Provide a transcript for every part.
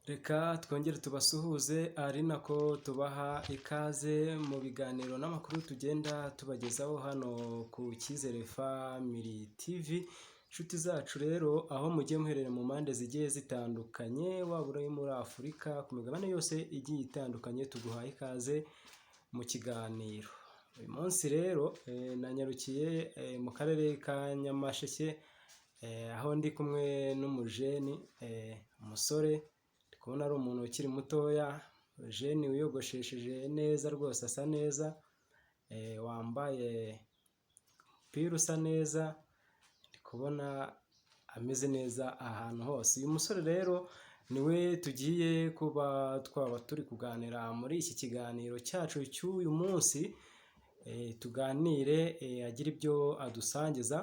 Reka twongere tubasuhuze ari nako tubaha ikaze mu biganiro n'amakuru tugenda tubagezaho hano ku Cyizere Family TV. Inshuti zacu rero aho mugiye muherere mu mpande zigiye zitandukanye, waba uri muri Afurika, ku migabane yose igiye itandukanye, tuguhaye ikaze mu kiganiro. Uyu munsi rero nanyarukiye mu karere ka Nyamasheke, aho ndi kumwe n'umujeni, umusore kubona ari umuntu ukiri mutoya, jeni wiyogoshesheje neza rwose, asa neza, wambaye umupira usa neza, ndi kubona ameze neza ahantu hose. Uyu musore rero niwe tugiye kuba twaba turi kuganira muri iki kiganiro cyacu cy'uyu munsi, tuganire agira ibyo adusangiza.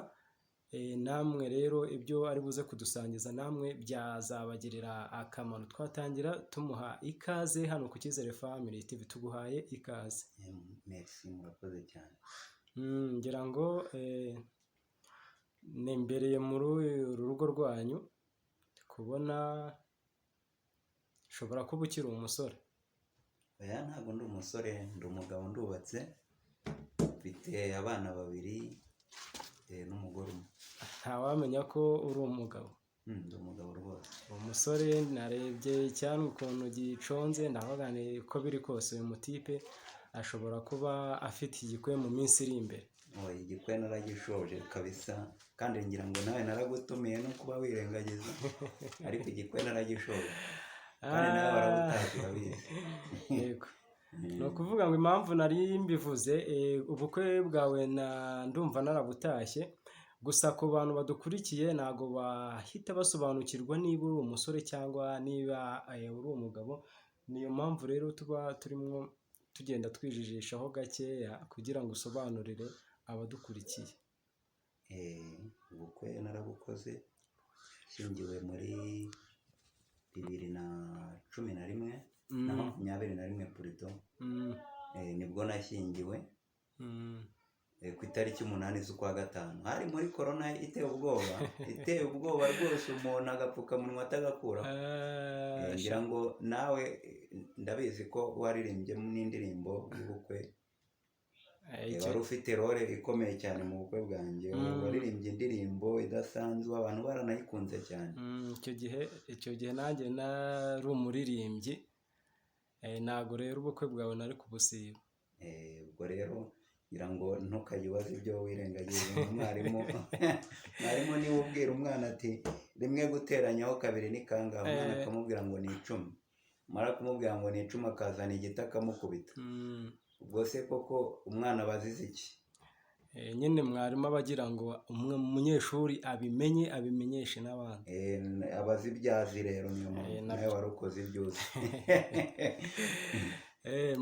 Namwe rero ibyo ari buze kudusangiza namwe byazabagirira akamaro. Twatangira tumuha ikaze hano ku Cyizere Family TV, tuguhaye ikaze. Merci, murakoze cyane. Ngira ngo nembereye muri uru rugo rwanyu, kubona ushobora kuba ukiri umusore. Oya, ntabwo ndi umusore, ndi umugabo, ndubatse, mfite abana babiri n'umugore umwe. Ntawamenya ko uri umugabo. Ndi umugabo rwose. Umusore narebye cyane ukuntu giconze, ndavuga ko biri kose uyu mutipe ashobora kuba afite igikwe mu minsi iri imbere. Oya, igikwe naragishoje kabisa, kandi ngira ngo nawe naragutumiye no kuba wirengagiza, ariko igikwe naragishoje, kandi nawe warabutashye urabizi. Yego. Ni ukuvuga ngo impamvu nari mbivuze, ubukwe bwawe ndumva narabutashye, gusa ku bantu badukurikiye ntabwo bahita basobanukirwa niba uri umusore cyangwa niba uri umugabo. Niyo mpamvu rero tuba turimo tugenda twijijishaho gakeya kugira ngo usobanurire abadukurikiye. Ubukwe narabukoze, nshingiwe muri 2011 na 2021 purito, nibwo nashyingiwe ku itariki 8 z'ukwa gatanu. Hari muri korona iteye ubwoba rwose, umuntu agapfukamunwa atagakuraho. Ngira ngo nawe ndabizi ko waririmbye n'indirimbo y'ubukwe, wari ufite role ikomeye cyane mu bukwe bwanjye, waririmbye indirimbo idasanzwe, abantu baranayikunze cyane. Icyo gihe nanjye nari umuririmbyi, ntabwo rero ubukwe bwawe nari kubusiba. Ubwo rero ngira ngo ntukajye ubaza ibyo wirengagiza. Mwarimu niwe ubwira umwana ati rimwe guteranyaho kabiri ni kangahe, umwana akamubwira ngo ni 10, mara kumubwira ngo ni 10 akazana igiti akamukubita. Ubwo se koko umwana abazize iki? Nyine mwarimu abagira ngo umunyeshuri abimenyeshe n'abandi. Abazi ibyazi rero, niyo mpamvu nawe wari ukoze ibyuzi.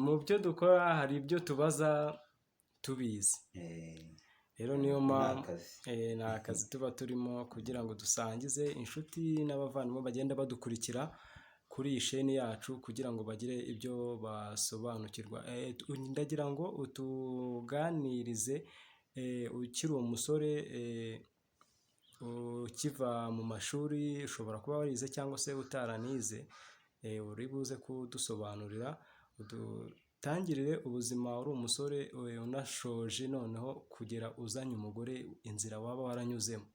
Mu byo dukora hari ibyo tubaza tubizi, rero niyo mpamvu ni akazi tuba turimo kugira ngo dusangize inshuti n'abavandimwe bagenda badukurikira kuri iyi sheni yacu, kugira ngo bagire ibyo basobanukirwa. Ndagira ngo utuganirize, ukiri umusore, ukiva mu mashuri, ushobora kuba warize cyangwa se utaranize, uri buze kudusobanurira, udutangirire ubuzima uri umusore, unashoje noneho kugera uzanye umugore, inzira waba waranyuzemo.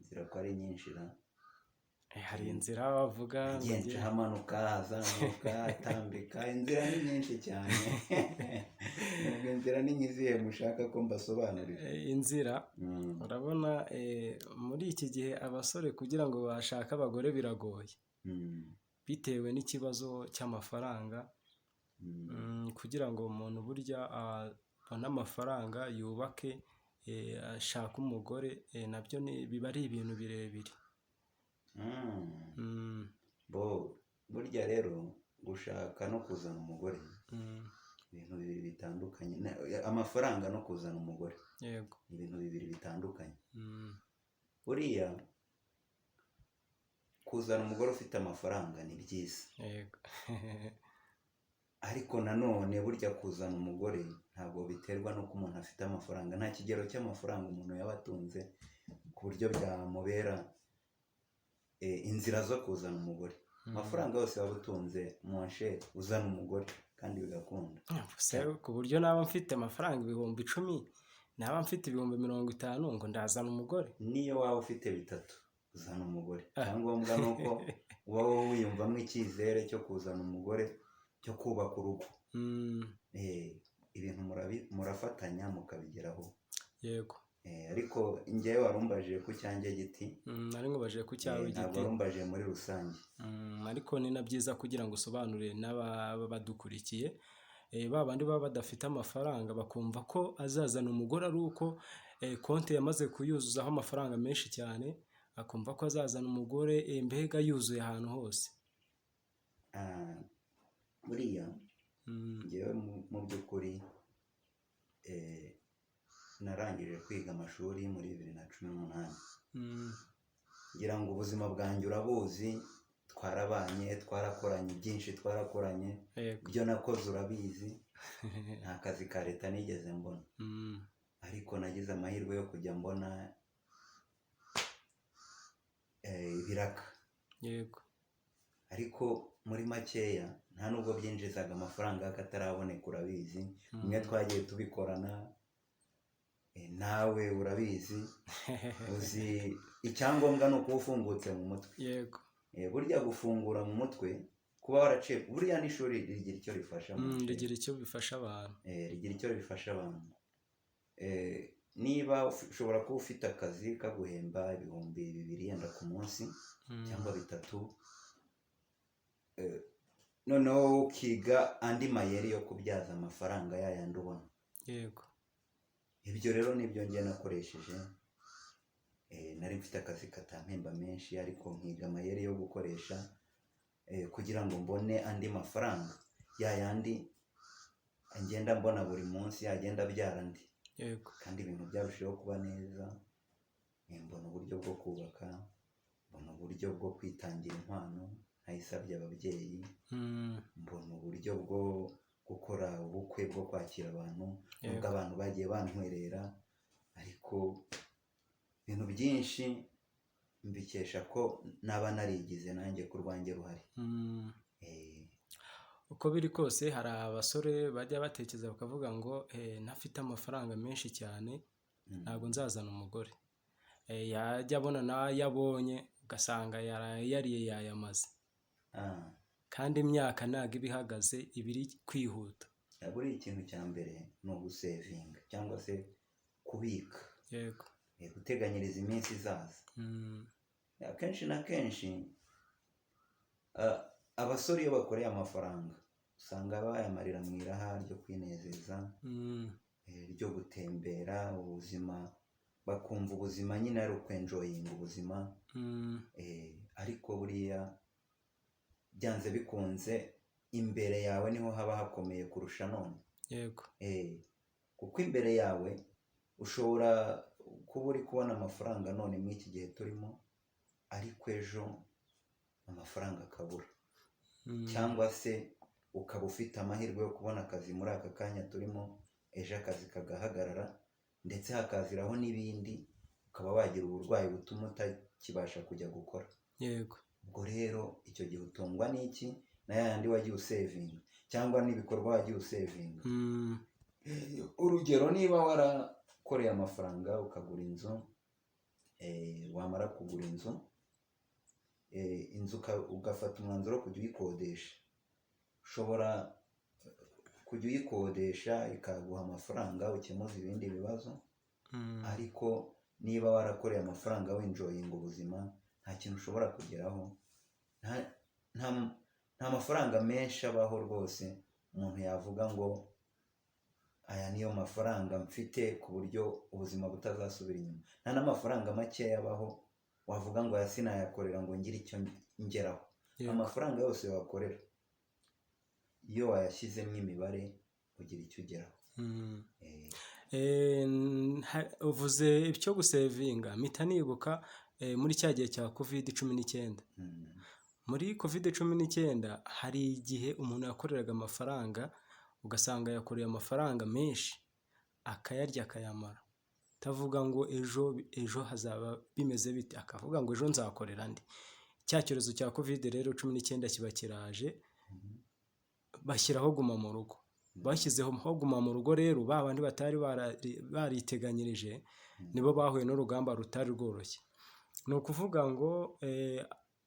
Inzira ko ari nyinshi ra. Hari inzira bavuga ngo hamanuka, hazamuka, atambika, inzira ni nyinshi cyane. Ubwo inzira ni nkizihe mushaka ko mbasobanurira? Inzira, urabona muri iki gihe abasore kugira ngo bashake abagore biragoye, bitewe n'ikibazo cy'amafaranga. Kugira ngo umuntu burya abone amafaranga yubake, ashaka umugore, nabyo biba ari ibintu birebire. Burya rero gushaka no kuzana umugore ibintu bibiri bitandukanye. Amafaranga no kuzana umugore, yego, ibintu bibiri bitandukanye. Buriya kuzana umugore ufite amafaranga ni byiza, yego. ariko nanone burya kuzana umugore ntabwo biterwa n'uko umuntu afite amafaranga. Nta kigero cy'amafaranga umuntu yaba atunze ku buryo byamubera inzira zo kuzana umugore. amafaranga yose waba utunze monshe uzana umugore kandi bigakunda. ku buryo naba mfite amafaranga ibihumbi 10, naba mfite ibihumbi 50 ngo ndazana umugore. Niyo waba ufite 3 uzana umugore. Icyangombwa ni uko uba wowe wiyumvamo icyizere cyo kuzana umugore, cyo kubaka urugo. Ibintu murafatanya mukabigeraho. Yego. Ariko njyewe warumbajije ku cyanjye giti. Nari nkubajije ku cyawe giti. Ntabwo warumbajije muri rusange. Ariko ni na byiza kugira ngo usobanurire n'ababa badukurikiye. Ba bandi baba badafite amafaranga bakumva ko azazana umugore ari uko konti yamaze kuyuzuzaho amafaranga menshi cyane, akumva ko azazana umugore mbega yuzuye ahantu hose. Buriya njyewe mu by'ukuri narangije kwiga amashuri muri 2018. ngira ngo ubuzima bwanjye urabuzi, twarabanye, twarakoranye byinshi, twarakoranye, ibyo nakoze urabizi. Nta kazi ka leta nigeze mbona, ariko nagize amahirwe yo kujya mbona ibiraka. Yego. Ariko muri makeya nta nubwo byinjizaga amafaranga akataraboneka, urabizi. Mwe twagiye tubikorana, nawe urabizi. Uzi icyangombwa ni ukuba ufungutse mu mutwe. Yego. Burya gufungura mu mutwe, kuba waraciye, buriya n'ishuri rigira icyo rifasha. Rigira icyo bifasha abantu. Rigira icyo rifasha abantu. Niba ushobora kuba ufite akazi kaguhemba ibihumbi 2 yenda ku munsi cyangwa 3, noneho ukiga andi mayeri yo kubyaza amafaranga yayandi ubona. Yego. Ibyo rero nibyo njye nakoresheje. Nari mfite akazi katampemba menshi, ariko nkiga amayeri yo gukoresha kugira ngo mbone andi mafaranga yayandi ngenda mbona buri munsi, yagenda abyara andi. Yego. Kandi ibintu byarushaho kuba neza. Mbona uburyo bwo kubaka, mbona uburyo bwo kwitangira impano ntayisabye ababyeyi, mbona uburyo bwo gukora ubukwe, bwo kwakira abantu, nubwo abantu bagiye bantwerera, ariko ibintu byinshi mbikesha ko naba narigize nanjye ku rwanjye ruhari. Uko biri kose hari abasore bajya batekereza bakavuga ngo ntafite amafaranga menshi cyane ntabwo nzazana umugore. Yajya abona nawe yabonye ugasanga yariye yayamaze, kandi imyaka ntabwo iba ihagaze, iba iri kwihuta. Buriya ikintu cya mbere ni ugusevinga cyangwa se kubika. Yego. Guteganyiriza iminsi izaza. Akenshi na kenshi abasore iyo bakoreye amafaranga usanga bayamarira mu iraha ryo kwinezeza, ryo gutembera ubuzima, bakumva ubuzima nyine ari ukwenjoyinga ubuzima. Ariko buriya byanze bikunze imbere yawe niho haba hakomeye kurusha none. Yego. Kuko imbere yawe ushobora kuba uri kubona amafaranga none muri iki gihe turimo, ariko ejo amafaranga akabura. Cyangwa se ukaba ufite amahirwe yo kubona akazi muri aka kanya turimo, ejo akazi kagahagarara, ndetse hakaziraho n'ibindi, ukaba wagira uburwayi butuma utakibasha kujya gukora. Yego. Ubwo rero icyo gihe utungwa n'iki? Na yandi wagiye usevinga, cyangwa n'ibikorwa wagiye usevinga. Urugero, niba warakoreye amafaranga ukagura inzu, wamara kugura inzu, ugafata umwanzuro wo kujya uyikodesha. Ushobora kujya uyikodesha ikaguha amafaranga ukemuza ibindi bibazo, ariko niba warakoreye amafaranga winjoyinga ubuzima, nta kintu ushobora kugeraho. Nta mafaranga menshi abaho rwose umuntu yavuga ngo aya niyo mafaranga mfite ku buryo ubuzima butazasubira inyuma. Nta n'amafaranga makeya abaho wavuga ngo aya sinayakorera ngo ngire icyo ngeraho. Amafaranga yose wakorera iyo wayashyizemo imibare ugira icyo ugeraho. Uvuze icyo gusevinga, mpita nibuka muri cya gihe cya COVID-19. Muri COVID-19 hari igihe umuntu yakoreraga amafaranga, ugasanga yakoreye amafaranga menshi, akayarya akayamara, tavuga ngo ejo hazaba bimeze bite, akavuga ngo ejo nzakorera andi. cya cyorezo cya covid rero 19 kiba kiraje, bashyiraho guma mu rugo. Bashyizeho guma mu rugo rero ba bandi batari bariteganyirije nibo bahuye n'urugamba rutari rworoshye. Ni ukuvuga ngo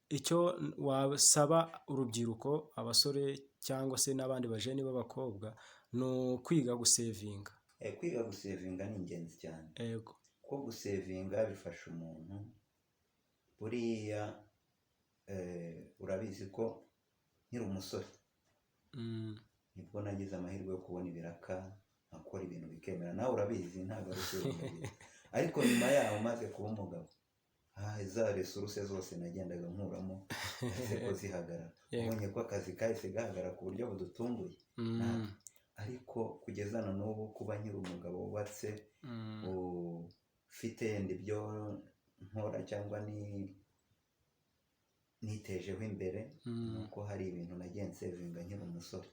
icyo wasaba urubyiruko, abasore cyangwa se n'abandi bajeni b'abakobwa, ni ukwiga gusevinga. Kwiga gusevinga ni ingenzi cyane. Yego. Ko gusevinga bifasha umuntu, buriya urabizi ko nkiri umusore nibwo nagize amahirwe yo kubona ibiraka, nkakora ibintu bikemera. Nawe urabizi ntabwo ari ukwiyumvira. Ariko nyuma yaho maze kuba umugabo, za resuruse zose nagendaga nkuramo ko zihagarara. Ubonye ko akazi kahise gahagarara ku buryo budutunguye. Ariko kugeza na n'ubu kuba nkiri umugabo wubatse, ufite ibyo nkora cyangwa nitejeho imbere, nuko hari ibintu nagiye nsevinga nkiri umusore.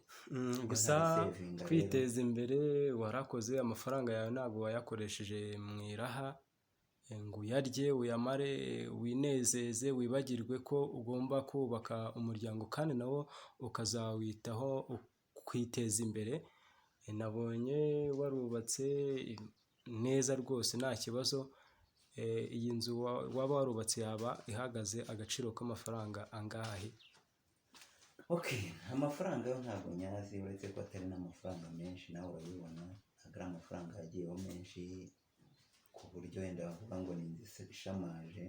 Gusa kwiteza imbere warakoze, amafaranga yawe ntabwo wayakoresheje mu iraha ngo uyarye uyamare winezeze wibagirwe ko ugomba kubaka umuryango kandi nawo ukazawitaho kwiteza imbere. Nabonye warubatse neza rwose nta kibazo. Iyi nzu waba warubatse yaba ihagaze agaciro k'amafaranga angahe? Amafaranga yo ntabwo nyazi, uretse ko atari n'amafaranga menshi, nawe urabibona ntabwo ari amafaranga yagiyeho menshi ku buryo wenda bavuga ngo ni inzu ishamaje.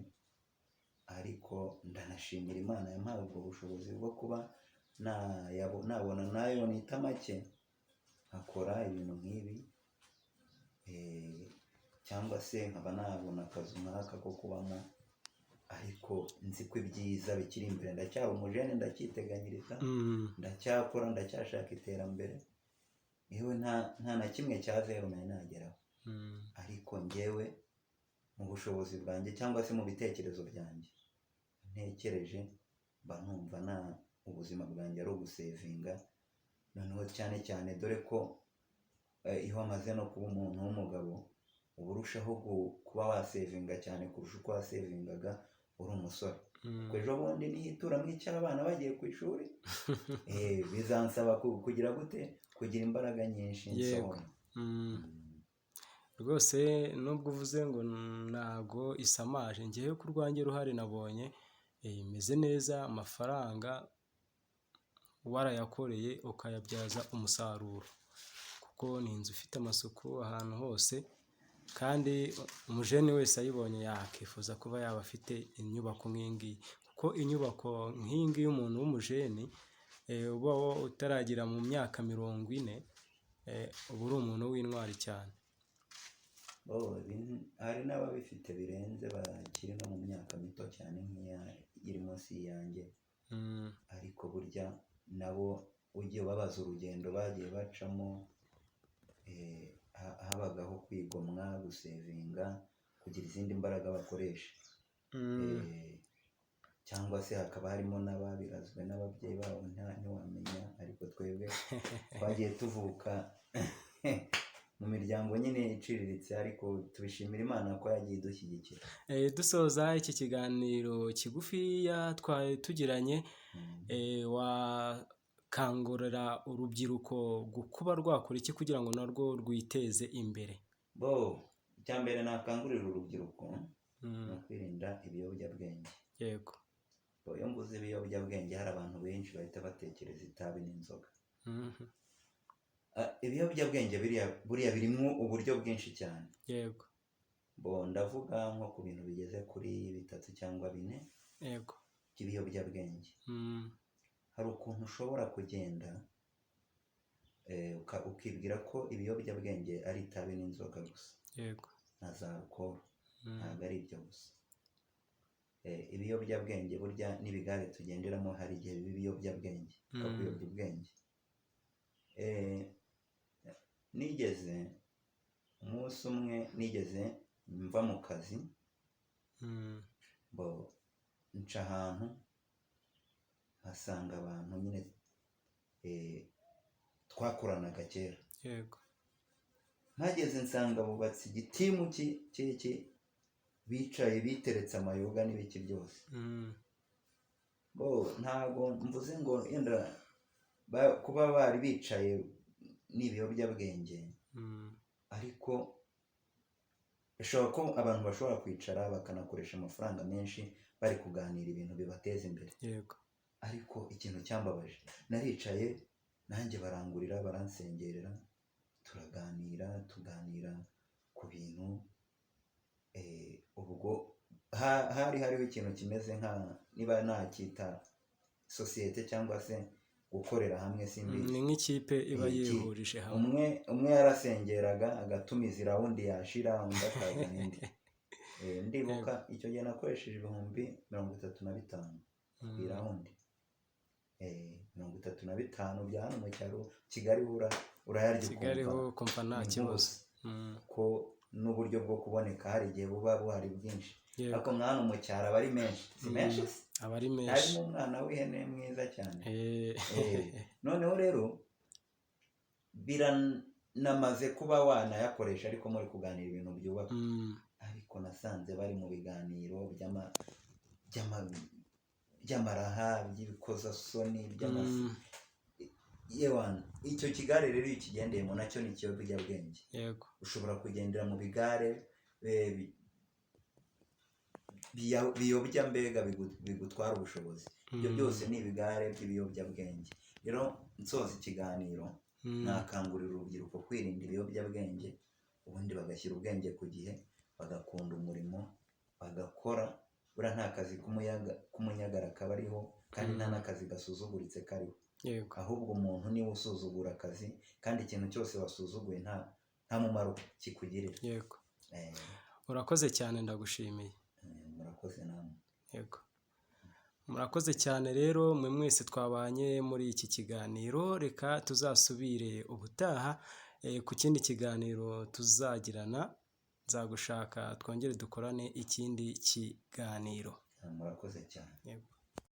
Ariko ndanashimira Imana yampaye ubwo bushobozi bwo kuba nabona nayo nita make nkakora ibintu nk'ibi, cyangwa se nkaba nabona akazi nk'aka ko kubamo. Ariko nzi ko ibyiza bikiri imbere, ndacyaba umujene, ndacyiteganyiriza, ndacyakora, ndacyashaka iterambere. Yewe nta na kimwe cya zero nari nageraho. Ariko njyewe mu bushobozi bwanjye cyangwa se mu bitekerezo byanjye ntekereje, mba numva ubuzima bwanjye ari ugusevinga. Noneho cyane cyane dore ko iyo wamaze no kuba umuntu w'umugabo, uba urushaho kuba wasevinga cyane kurusha uko wasevingaga uri umusore. Kuko ejo bundi niyitura mw'icy'abana bagiye ku ishuri, bizansaba kugira imbaraga nyinshi nsohora. Rwose nubwo uvuze ngo ntago isamaje, ngewe ku rwanjye ruhari nabonye imeze neza. Amafaranga warayakoreye ukayabyaza umusaruro, kuko ni inzu ifite amasuku ahantu hose, kandi umujeni wese ayibonye yakifuza kuba yaba afite inyubako nk'ingiyi. Kuko inyubako nk'ingiyi y'umuntu w'umujeni uba utaragira mu myaka 40, uba uri umuntu w'intwari cyane. Hari n'ababifite birenze bakiri no mu myaka mito cyane nk'iya iri munsi yanjye. Ariko burya nabo ugiye babaza urugendo bagiye bacamo, habagaho kwigomwa, gusevinga, kugira izindi mbaraga bakoresha. Cyangwa se hakaba harimo n'ababirazwe n'ababyeyi babo ntiwamenya. Ariko twebwe twagiye tuvuka mu miryango nyine iciriritse, ariko tubishimira Imana ko yagiye idushyigikira. Dusoza iki kiganiro kigufiya twari tugiranye, wakangurira urubyiruko kuba rwakora iki kugira ngo narwo rwiteze imbere? Icya mbere nakangurira urubyiruko ni ukwirinda ibiyobyabwenge. Yego. Iyo mvuze ibiyobyabwenge, hari abantu benshi bahita batekereza itabi n'inzoga. Ibiyobyabwenge buriya birimo uburyo bwinshi cyane. Yego. Ndavuga nko ku bintu bigeze kuri 3 cyangwa 4. Yego. By'ibiyobyabwenge. Hari ukuntu ushobora kugenda ukibwira ko ibiyobyabwenge ari itabi n'inzoga gusa. Yego. Na za alcohol. Ntabwo ari ibyo gusa. Ibiyobyabwenge burya n'ibigare tugenderamo hari igihe biba ibiyobyabwenge, kuyobya ubwenge. Umunsi umwe nigeze mva mu kazi, nca ahantu hasanga abantu nyine twakoranaga kera. Yego. Mpageze nsanga bubatse igitimu bicaye biteretse amayoga n'ibiki byose. ntabwo mvuze ngo yenda kuba bari bicaye n'ibiyobyabwenge, ariko bishoboka ko abantu bashobora kwicara bakanakoresha amafaranga menshi bari kuganira ibintu bibateza imbere. Yego. Ariko ikintu cyambabaje, naricaye nanjye barangurira baransengerera, tuganira ku bintu, ubwo hariho ikintu kimeze niba nacyita sosiyete cyangwa se gukorera hamwe, simbizi. Ni nk'ikipe iba yihurije hamwe. Umwe yarasengeraga agatumiza irawundi yashira undi akazana indi. Ndibuka icyo gihe nakoresheje 35,000 ku irawundi. 35 bya hano mu cyaro, Kigali urayarya Kigali ho kumva nta kibazo. Ko n'uburyo bwo kuboneka hari igihe buba buhari bwinshi, ariko hano mu cyaro aba ari menshi. Si menshi se? Aba ari menshi. Harimo umwana w'ihene mwiza cyane. Noneho rero biranamaze kuba wanayakoresha ariko muri kuganira ibintu byubaka. Ariko nasanze bari mu biganiro by'amaraha, by'ibikozasoni, yewana. Icyo kigare rero iyo ukigendeyemo nacyo ni ikiyobyabwenge. Yego. Ushobora kugendera mu bigare biyobya, mbega bigutwara ubushobozi. Ibyo byose ni ibigare by'ibiyobyabwenge. Rero nsoza ikiganiro, nakangurira urubyiruko kwirinda ibiyobyabwenge, ubundi bagashyira ubwenge ku gihe, bagakunda umurimo, bagakora. Buriya nta kazi k'umunyagara kabariho, kandi nta n'akazi gasuzuguritse kariho. Yego. Ahubwo umuntu niwe usuzugura akazi, kandi ikintu cyose wasuzuguye nta mumaro kikugirira. Yego. Urakoze cyane, ndagushimiye. Murakoze namwe. Yego. Murakoze cyane rero mwe mwese twabanye muri iki kiganiro. Reka tuzasubire ubutaha ku kindi kiganiro tuzagirana. Nzagushaka twongere dukorane ikindi kiganiro. Murakoze cyane. Yego.